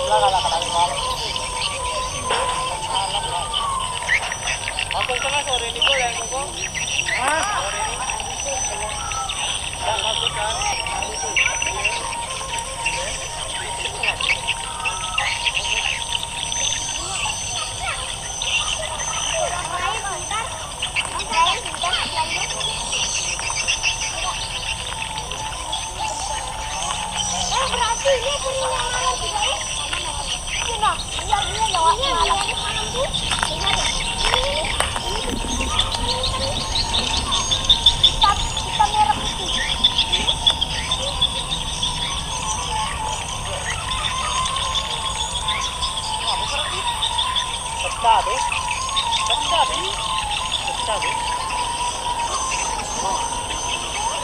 Masuk tengah sore ini boleh ngomong? Hah? Sore ini? Tidak masuk kan? Berarti ini punya lagi guys. Ini nah, ini lewat malam tuh. Kita merah putih. Pecah deh. Pecah deh. Pecah deh.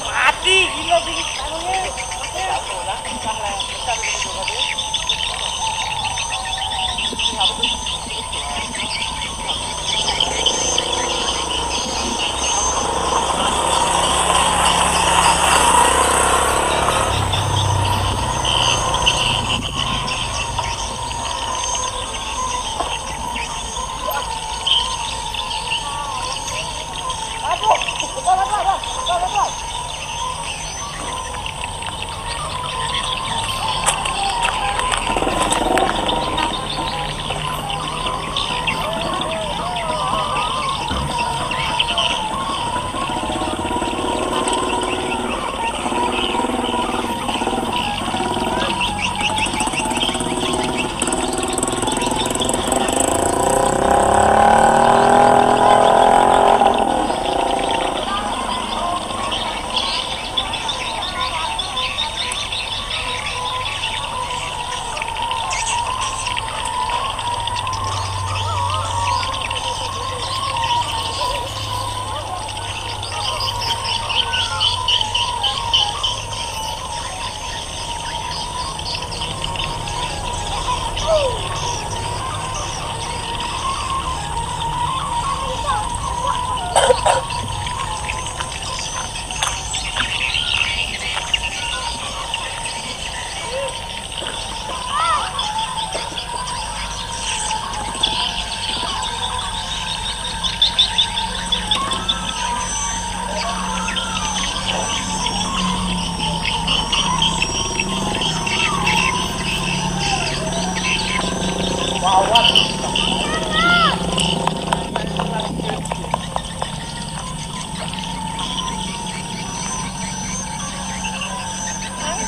Mati gila bikin tangannya. Satu lah, pecah lah. Pecah begitu juga dia. Ini apa tuh?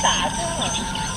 Tả chứ.